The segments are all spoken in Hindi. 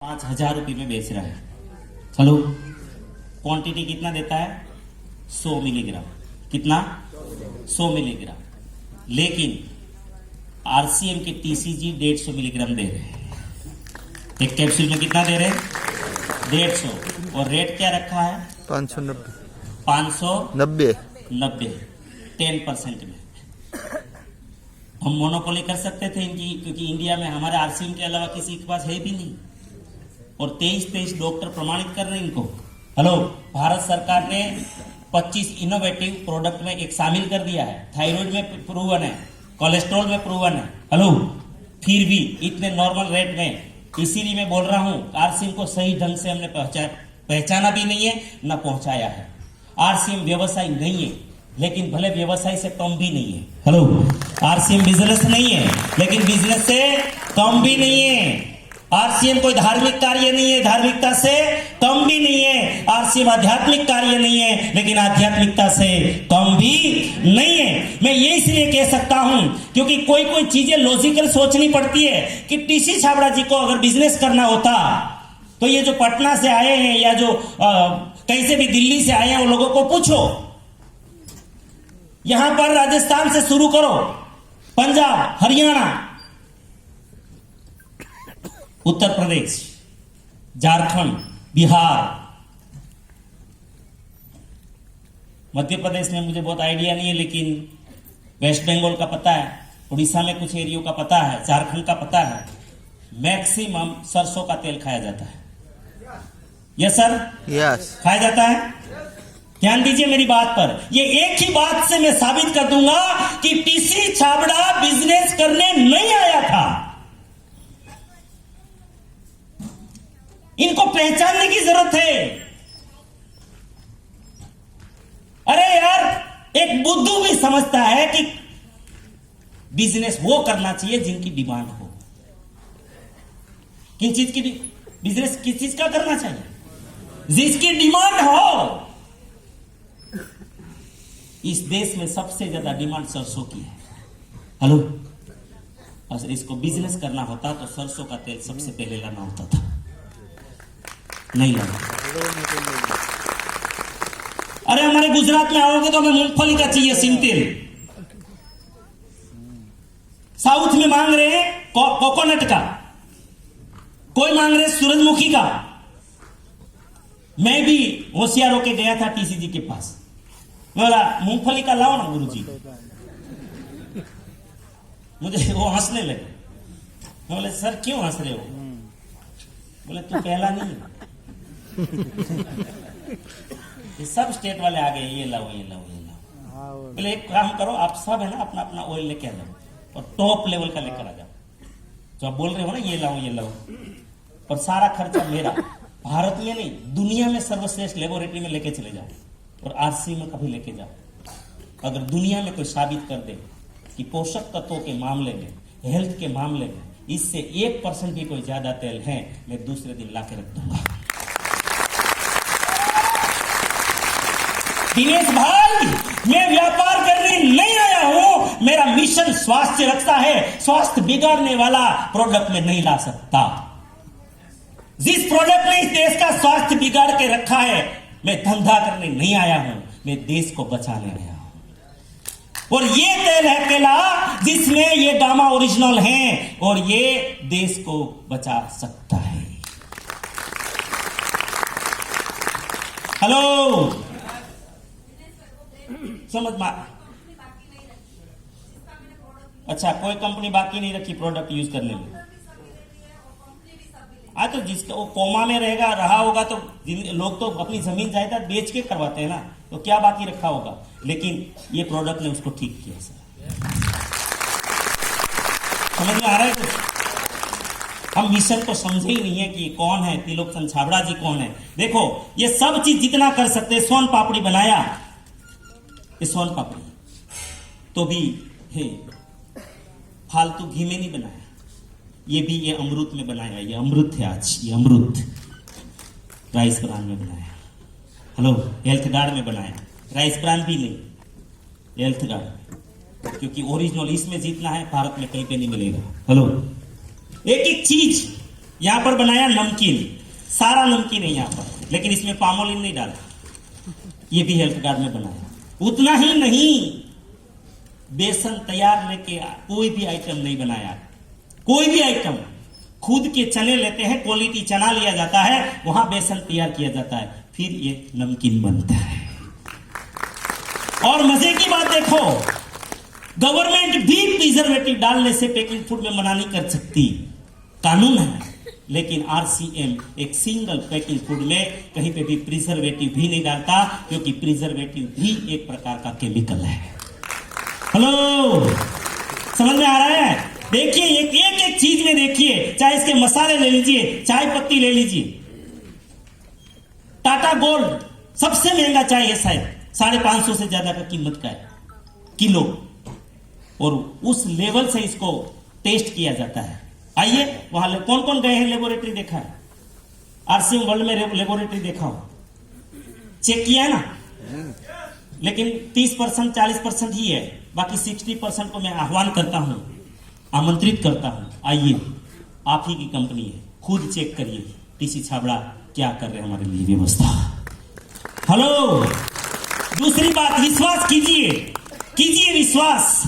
5,000 रुपये में बेच रहा है। चलो, क्वांटिटी कितना देता है? 100 मिलीग्राम। कितना? 100 मिलीग्राम। लेकिन आरसीएम के टीसीजी 150 मिलीग्राम दे रहे हैं। एक कैप्सूल में कितना दे रहे हैं? 150। और रेट क्या रखा है? 590 10% में। हम मोनोपोली कर सकते थे इनकी, क्योंकि इंडिया में हमारे आरसीएम के अलावा किसी के पास है भी नहीं। और 23 डॉक्टर प्रमाणित कर रहे हैं इनको। हेलो, भारत सरकार ने 25 इनोवेटिव प्रोडक्ट में एक शामिल कर दिया है। थायराइड में प्रूवन है, कोलेस्ट्रॉल में प्रूवन है। हेलो, फिर भी इतने नॉर्मल रेट में, इसीलिए मैं बोल रहा हूं आरसीएम को सही ढंग से हमने पहचाना भी नहीं है, न पहुंचाया है। आरसीएम व्यवसाय नहीं है, लेकिन भले व्यवसाय से कम भी नहीं है। हेलो, आरसीएम बिजनेस नहीं है, लेकिन बिजनेस से कम भी नहीं है। आरसीएम कोई धार्मिक कार्य नहीं है, धार्मिकता से कम भी नहीं है। आरसीएम आध्यात्मिक कार्य नहीं है, लेकिन आध्यात्मिकता से कम भी नहीं है। मैं ये इसलिए कह सकता हूं क्योंकि कोई कोई चीजें लॉजिकल सोचनी पड़ती है कि टीसी छाबड़ा जी को अगर बिजनेस करना होता तो ये जो पटना से आए हैं या जो कहीं से भी दिल्ली से आए हैं, वो लोगों को पूछो। यहां पर राजस्थान से शुरू करो, पंजाब, हरियाणा, उत्तर प्रदेश, झारखंड, बिहार, मध्य प्रदेश में मुझे बहुत आइडिया नहीं है, लेकिन वेस्ट बंगाल का पता है, उड़ीसा में कुछ एरियो का पता है, झारखंड का पता है। मैक्सिमम सरसों का तेल खाया जाता है। यस सर, यस, खाया जाता है। ध्यान दीजिए मेरी बात पर। ये एक ही बात से मैं साबित कर दूंगा कि टीसी छाबड़ा बिजनेस करने नहीं आया था। इनको पहचानने की जरूरत है। अरे यार, एक बुद्धू भी समझता है कि बिजनेस वो करना चाहिए जिनकी डिमांड हो। किन चीज की बिजनेस, किस चीज का करना चाहिए? जिसकी डिमांड हो। इस देश में सबसे ज्यादा डिमांड सरसों की है। हेलो, अगर इसको बिजनेस करना होता तो सरसों का तेल सबसे पहले लाना होता था, नहीं लगा। अरे हमारे गुजरात में आओगे तो हमें मूंगफली का चाहिए सिंग तेल। साउथ में मांग रहे हैं कोकोनट का, कोई मांग रहे सूरजमुखी का। मैं भी होशियार होके गया था टीसीजी के पास। मैं बोला मूंगफली का लाओ ना गुरुजी। मुझे वो हंसने लगे। मैं बोले सर क्यों हंस रहे हो? बोले तू पहला नहीं है। ये सब स्टेट वाले आ गए, ये लाओ ये लाओ ये लाओ। बोले एक काम करो, आप सब है ना अपना अपना ऑयल लेके आ जाओ और टॉप लेवल का लेकर आ जाओ। जो आप बोल रहे हो ना ये लाओ ये लाओ, और सारा खर्चा मेरा। भारत में नहीं, दुनिया में सर्वश्रेष्ठ लेबोरेटरी में लेके चले जाओ और आरसी में कभी लेके जाओ। अगर दुनिया में कोई साबित कर दे कि पोषक तत्वों के मामले में, हेल्थ के मामले में इससे 1% भी कोई ज्यादा तेल है, मैं दूसरे दिन लाके रख दूंगा। दिनेश भाई, मैं व्यापार करने नहीं आया हूं। मेरा मिशन स्वास्थ्य रक्षा है। स्वास्थ्य बिगाड़ने वाला प्रोडक्ट में नहीं ला सकता। जिस प्रोडक्ट ने इस देश का स्वास्थ्य बिगाड़ के रखा है, मैं धंधा करने नहीं आया हूं, मैं देश को बचाने आया हूं। और ये तेल है केला जिसमें ये गामा ओरिजिनल है और ये देश को बचा सकता है। हेलो, समझ में? अच्छा, कोई कंपनी बाकी नहीं रखी प्रोडक्ट यूज करने में। तो जिसका वो कोमा में रहा होगा तो लोग तो अपनी जमीन जायदाद बेच के करवाते हैं ना, तो क्या बाकी रखा होगा? लेकिन ये प्रोडक्ट ने उसको ठीक किया। सर समझ में आ रहा है कुछ? हम मिशन को समझे ही नहीं है कि कौन है त्रिलोकचंद छाबड़ा जी, कौन है। देखो, ये सब चीज जितना कर सकते, सोन पापड़ी बनाया, ये सोन पापड़ी तो भी है, फालतू घी में नहीं बनाया। ये भी ये अमृत में बनाया, ये अमृत है। आज ये अमृत राइस ब्रान में बनाया। हेलो, हेल्थ गार्ड में बनाया। राइस ब्रान भी नहीं, हेल्थ गार्ड, क्योंकि ओरिजिनल इसमें जितना है भारत में कहीं पे नहीं मिलेगा। हेलो, एक एक चीज यहां पर बनाया नमकीन, सारा नमकीन है यहां पर, लेकिन इसमें पामोलिन नहीं डाला, ये भी हेल्थ कार्ड में बनाया। उतना ही नहीं, बेसन तैयार लेके कोई भी आइटम नहीं बनाया, कोई भी आइटम। खुद के चने लेते हैं, क्वालिटी चना लिया जाता है, वहां बेसन तैयार किया जाता है, फिर ये नमकीन बनता है। और मजे की बात देखो, गवर्नमेंट भी प्रिजर्वेटिव डालने से पैकेज फूड में मना नहीं कर सकती, कानून है, लेकिन आरसीएम एक सिंगल पैकेज फूड में कहीं पे भी प्रिजर्वेटिव भी नहीं डालता, क्योंकि प्रिजर्वेटिव भी एक प्रकार का केमिकल है। हेलो, समझ में आ रहा है? देखिए, एक चीज में देखिए, चाहे इसके मसाले ले लीजिए, चाय पत्ती ले लीजिए, टाटा गोल्ड सबसे महंगा चाय है, शायद 550 से ज्यादा का कीमत का है किलो, और उस लेवल से इसको टेस्ट किया जाता है। आइए, वहां कौन कौन गए हैं, लेबोरेटरी देखा है, आरसीएम वर्ल्ड में लेबोरेटरी देखा हो, चेक किया है ना, लेकिन 30% 40% ही है, बाकी 60% को मैं आह्वान करता हूं, आमंत्रित करता हूं, आइए, आप ही की कंपनी है, खुद चेक करिए टीसी छाबड़ा क्या कर रहे हैं हमारे लिए व्यवस्था। हेलो, दूसरी बात, विश्वास कीजिए, कीजिए विश्वास।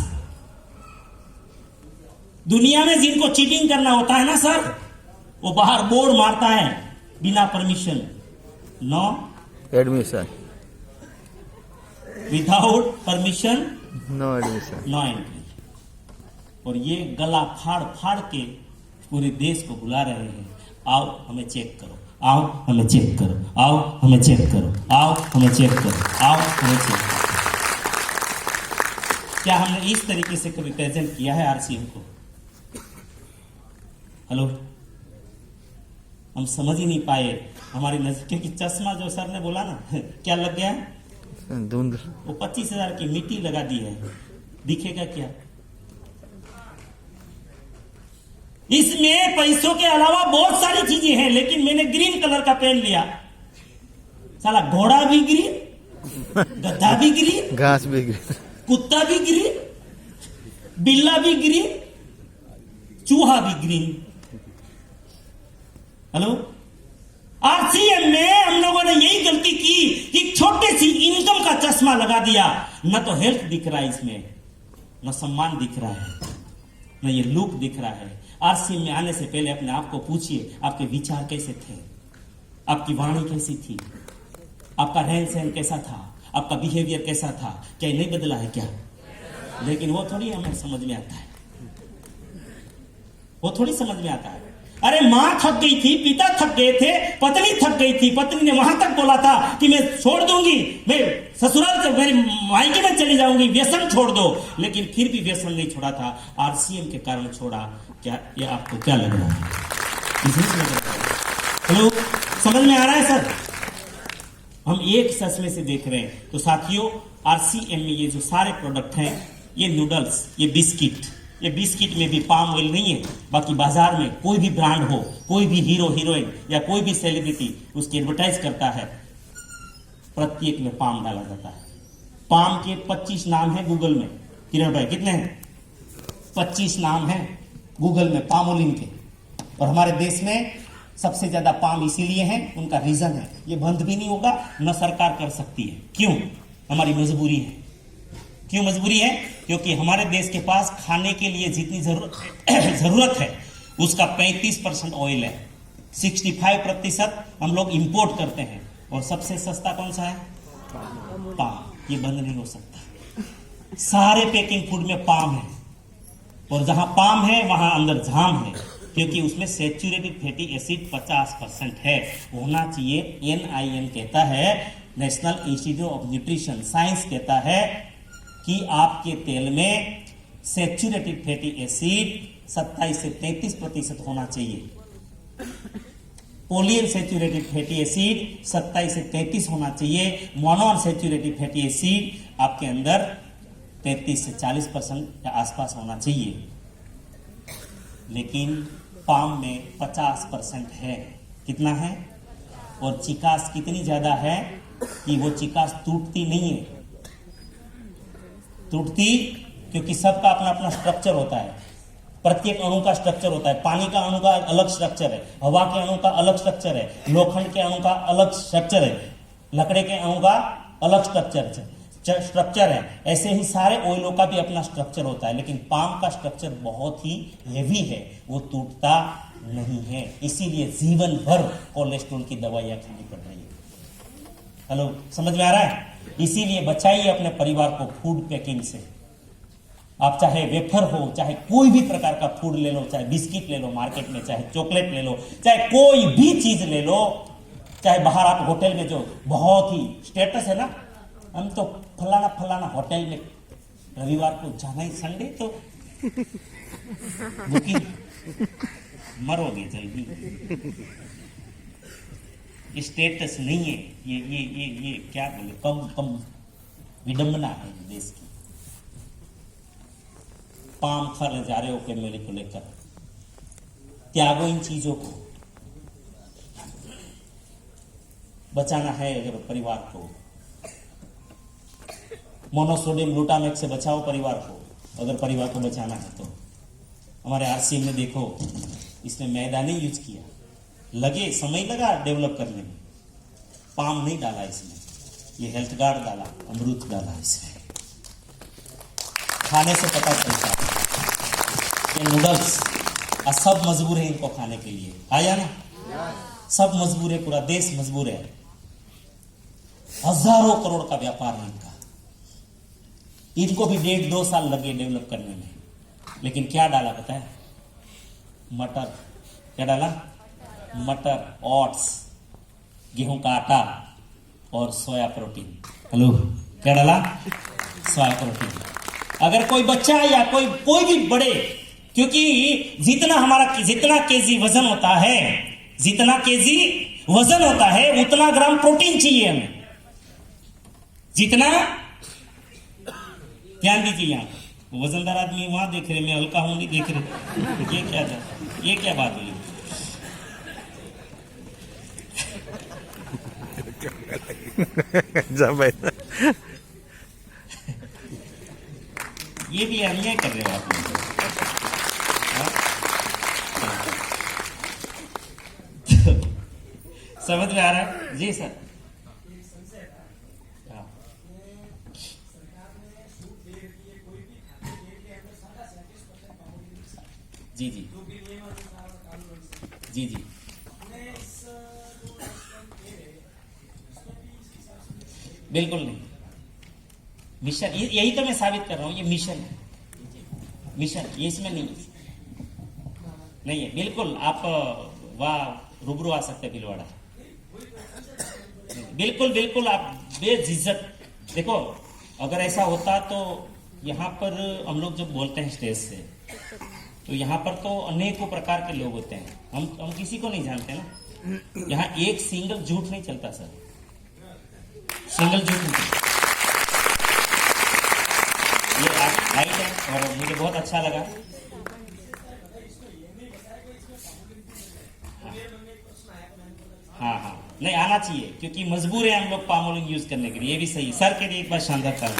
दुनिया में जिनको चीटिंग करना होता है ना सर, वो बाहर बोर्ड मारता है, बिना permission, no admission, without permission no admission, no entry. और ये गला फाड़ फाड़ के पूरे देश को बुला रहे हैं, आओ हमें चेक करो, आओ हमें चेक करो, आओ हमें चेक करो, आओ हमें चेक करो, आओ हमें चेक करो। क्या हमने इस तरीके से कभी प्रेजेंट किया है आरसीएम को? हेलो, हम समझ ही नहीं पाए, हमारी नजर, क्योंकि चश्मा जो सर ने बोला ना क्या लग गया, धुंध, वो 25,000 की मिट्टी लगा दी है, दिखेगा क्या? इसमें पैसों के अलावा बहुत सारी चीजें हैं, लेकिन मैंने ग्रीन कलर का पेन लिया, साला घोड़ा भी ग्रीन, गधा भी ग्रीन, घास भी ग्रीन, कुत्ता भी ग्रीन, बिल्ला भी ग्रीन, चूहा भी ग्रीन। हेलो, आरसीएम में हम लोगों ने यही गलती की कि छोटे सी इनकम का चश्मा लगा दिया, न तो हेल्थ दिख रहा है इसमें, न सम्मान दिख रहा है, न ये लुक दिख रहा है। आरसीएम में आने से पहले अपने आप को पूछिए, आपके विचार कैसे थे, आपकी वाणी कैसी थी, आपका रहन सहन कैसा था, आपका बिहेवियर कैसा था, क्या नहीं बदला है क्या? लेकिन वो थोड़ी हमें समझ में आता है, वो थोड़ी समझ में आता है। अरे मां थक गई थी, पिता थक गए थे, पत्नी थक गई थी, पत्नी ने वहां तक बोला था कि मैं छोड़ दूंगी, मैं ससुराल से मेरी मायके में चली जाऊंगी, व्यसन छोड़ दो, लेकिन फिर भी व्यसन नहीं छोड़ा था, आरसीएम के कारण छोड़ा। क्या ये आपको क्या लग रहा है? हेलो, समझ में आ रहा है सर? हम एक चश्मे से देख रहे हैं। तो साथियों, आरसीएम में ये जो सारे प्रोडक्ट हैं, ये नूडल्स, ये बिस्किट में भी पाम ऑयल नहीं है। बाकी बाजार में कोई भी ब्रांड हो, कोई भी हीरो हीरोइन या कोई भी सेलिब्रिटी उसकी एडवर्टाइज करता है, प्रत्येक में पाम डाला जाता है। पाम के 25 नाम है गूगल में। किरण भाई, कितने हैं? 25 नाम है गूगल में पामोलिन के। और हमारे देश में सबसे ज्यादा पाम इसीलिए है, उनका रीजन है, ये बंद भी नहीं होगा, न सरकार कर सकती है। क्यों? हमारी मजबूरी है। क्यों मजबूरी है? क्योंकि हमारे देश के पास खाने के लिए जितनी जरूरत है उसका 35% ऑयल है, 65% हम लोग इंपोर्ट करते हैं। और सबसे सस्ता कौन सा है? पाम। ये बंद नहीं हो सकता। सारे पैकिंग फूड में पाम है, और जहां पाम है वहां अंदर झाम है, क्योंकि उसमें सैचुरेटेड फैटी एसिड 50% है। होना चाहिए। NIN कहता है, national institute of nutrition science कहता है कि आपके तेल में सैचुरेटेड फैटी एसिड 27 से 33% होना चाहिए। पॉलीअनसैचुरेटेड फैटी एसिड 27 से 33 होना चाहिए। मोनोअनसैचुरेटेड फैटी एसिड आपके अंदर 33 से 40% के आसपास होना चाहिए। लेकिन पाम में 50% है। कितना है? और चिकास कितनी ज्यादा है कि वो चिकास टूटती नहीं है। टूटती क्योंकि सबका अपना अपना स्ट्रक्चर होता है। प्रत्येक अणु का स्ट्रक्चर होता है। पानी का अणु का अलग स्ट्रक्चर है, हवा के अणु का अलग स्ट्रक्चर है, लोखंड के अणु का अलग स्ट्रक्चर है, लकड़े के अणु का अलग स्ट्रक्चर है। ऐसे ही सारे ऑयलों का भी अपना स्ट्रक्चर होता है, लेकिन पाम का स्ट्रक्चर बहुत ही हेवी है, वो टूटता नहीं है। इसीलिए जीवन भर कोलेस्ट्रॉल की दवाइयां खानी पड़ रही है। हेलो, समझ में आ रहा है? इसीलिए बचाइए अपने परिवार को फूड पैकिंग से। आप चाहे वेफर हो, चाहे कोई भी प्रकार का फूड ले लो, चाहे बिस्किट ले लो मार्केट में, चाहे चॉकलेट ले लो, चाहे कोई भी चीज ले लो, चाहे बाहर आप होटल में जो बहुत ही स्टेटस है ना, हम तो फलाना फलाना होटल में रविवार को जाना ही, संडे तो बुकिंग, मरोगे जल्दी। स्टेटस नहीं है ये क्या बोले, कम विडंबना है देश की। पाम खा जा रहे हो के मेले को लेकर, त्यागो इन चीजों को। बचाना है अगर परिवार को, मोनोसोडियम ग्लूटामेट से बचाओ परिवार को, अगर परिवार को बचाना है तो। हमारे आरसीएम में देखो, इसने मैदा नहीं यूज किया, लगे समय लगा डेवलप करने में, पाम नहीं डाला इसमें, ये हेल्थ गार्ड डाला, अमरूद डाला इसमें। खाने से पता चलता है ये नूडल्स सब मजबूर है इनको खाने के लिए, आया ना? सब मजबूर है, पूरा देश मजबूर है। हजारों करोड़ का व्यापार है इनका। इनको भी 1.5-2 साल लगे डेवलप करने में, लेकिन क्या डाला पता है? मटर। क्या डाला? मटर, ओट्स, गेहूं का आटा और सोया प्रोटीन। हेलो, क्या डाला? Soya protein. अगर कोई बच्चा या कोई भी बड़े, क्योंकि जितना केजी वजन होता है, जितना केजी वजन होता है उतना ग्राम प्रोटीन चाहिए हमें। जितना, ध्यान दीजिए, यहां वजनदार आदमी वहां देख रहे, मैं हल्का हूं नहीं देख रहे। ये क्या था? ये क्या बात हुई? ये भी अन्याय कर रहे हो आप लोग। समझ में आ रहा है? जी सर। जी जी जी जी बिल्कुल नहीं। मिशन, यही तो मैं साबित कर रहा हूं, ये मिशन है, मिशन, ये इसमें नहीं है बिल्कुल। आप वाह रूबरू आ सकते हैं भिलवाड़ा, बिल्कुल आप बेझिझक। देखो, अगर ऐसा होता तो यहाँ पर हम लोग जब बोलते हैं स्टेज से, तो यहाँ पर तो अनेकों प्रकार के लोग होते हैं, हम किसी को नहीं जानते ना। यहाँ एक सिंगल झूठ नहीं चलता सर, सिंगल झूठ नहीं चलता। ये राइट है और मुझे बहुत अच्छा लगा। हाँ, नहीं आना चाहिए, क्योंकि मजबूर है हम लोग पाम ऑयल यूज करने के लिए। ये भी सही, सर के लिए एक बार शानदार ताली।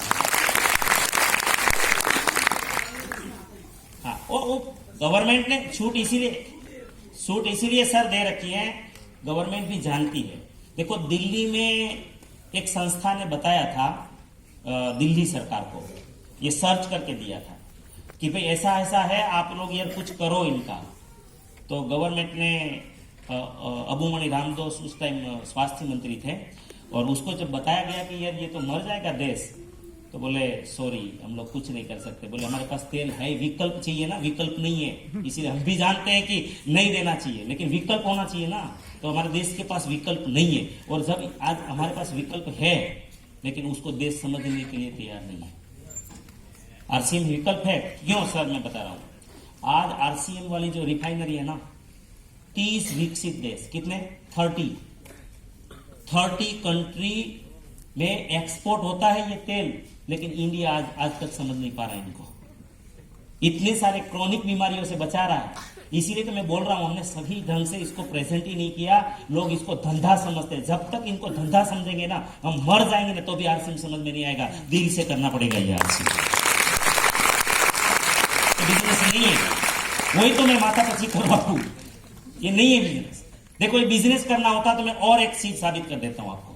हाँ, वो गवर्नमेंट ने छूट इसीलिए सर दे रखी है, गवर्नमेंट भी जानती है। देखो, दिल्ली में एक संस्था ने बताया था दिल्ली सरकार को, ये सर्च करके दिया था कि भाई ऐसा है, आप लोग यार कुछ करो इनका। तो गवर्नमेंट ने अबूमणि रामदास उस टाइम स्वास्थ्य मंत्री थे, और उसको जब बताया गया कि यार ये तो मर जाएगा देश, तो बोले सॉरी, हम लोग कुछ नहीं कर सकते। बोले हमारे पास तेल है, विकल्प चाहिए ना, विकल्प नहीं है। इसीलिए हम भी जानते हैं कि नहीं देना चाहिए, लेकिन विकल्प होना चाहिए ना। तो हमारे देश के पास विकल्प नहीं है, और जब आज हमारे पास विकल्प है, लेकिन उसको देश समझने के लिए तैयार नहीं है। आरसीएम विकल्प है, क्यों सर मैं बता रहा हूं। आज आरसीएम वाली जो रिफाइनरी है ना, 30 विकसित देश, कितने? 30 कंट्री में एक्सपोर्ट होता है ये तेल, लेकिन इंडिया आज तक समझ नहीं पा रहा है इनको। इतने सारे क्रॉनिक बीमारियों से बचा रहा है। इसीलिए तो मैं बोल रहा हूं, हमने सही ढंग से इसको प्रेजेंट ही नहीं किया। लोग इसको धंधा समझते हैं। जब तक इनको धंधा समझेंगे ना, हम मर जाएंगे ना, तो भी आरसीएम समझ में नहीं आएगा। दिल से करना पड़ेगा ये आरसीएम, बिजनेस नहीं है। वही तो मैं माथा पच्ची कर रहा हूं, ये नहीं है बिजनेस। देखो ये बिजनेस करना होता तो मैं और एक चीज साबित कर देता हूं आपको।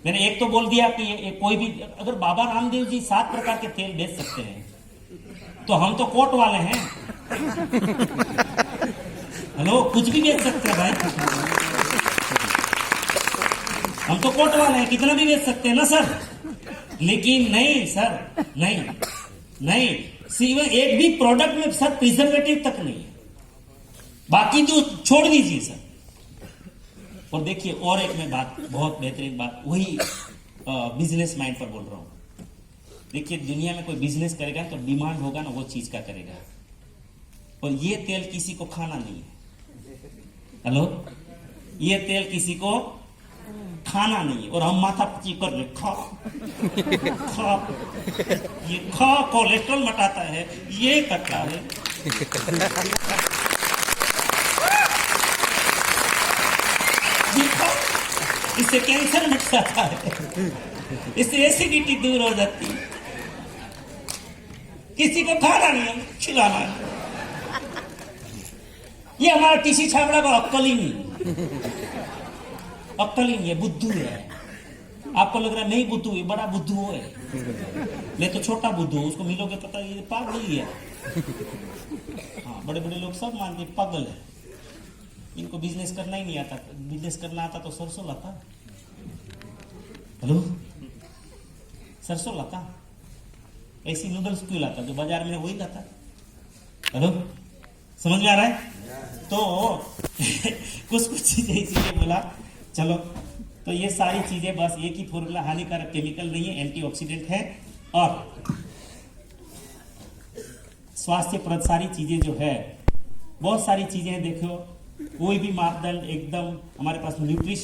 मैंने एक तो बोल दिया कि ये कोई भी, अगर बाबा रामदेव जी 7 प्रकार के तेल बेच सकते हैं तो हम तो कोट वाले हैं। हेलो, कुछ भी बेच सकते हैं भाई, हम तो कोट वाले हैं, कितना भी बेच सकते हैं ना सर। लेकिन नहीं सर, नहीं सिवा एक भी प्रोडक्ट में सर प्रिजर्वेटिव तक नहीं है, बाकी तो छोड़ दीजिए सर। और देखिए और एक मैं बात, बहुत बेहतरीन बात, वही बिजनेस माइंड पर बोल रहा हूं। देखिए दुनिया में कोई बिजनेस करेगा तो डिमांड होगा ना, वो चीज का करेगा। और ये तेल किसी को खाना नहीं है। हेलो, ये तेल किसी को खाना नहीं है, और हम माथा पच्ची कर रहे खा, ये खा कोलेस्ट्रॉल मटाता है, ये करता है। इससे कैंसर मिट जाता है, इससे एसिडिटी दूर हो जाती है। किसी को खाना नहीं है, खिलाना है। ये हमारा टीसी छाबड़ा का अक्कल ही नहीं है, बुद्धू है। आपको लग रहा है नहीं बुद्धू है, बड़ा बुद्धू है। मैं तो छोटा बुद्धू हूं, उसको मिलोगे पता ये पागल ही है। हाँ, बड़े बड़े लोग सब मानते पागल है, इनको बिजनेस करना ही नहीं आता। बिजनेस करना आता तो सरसों लाता। हेलो, सरसों लाता, ऐसी नूडल्स क्यों लाता? जो बाजार में वही लाता। हेलो, समझ में आ रहा है? तो कुछ चीजें इसीलिए बोला। चलो, तो ये सारी चीजें बस एक ही फॉर्मूला, हानिकारक केमिकल नहीं है, एंटीऑक्सीडेंट है और स्वास्थ्यप्रद सारी चीजें जो है, बहुत सारी चीजें देखो, कोई भी मापदंड एकदम हमारे पास न्यूट्रिशन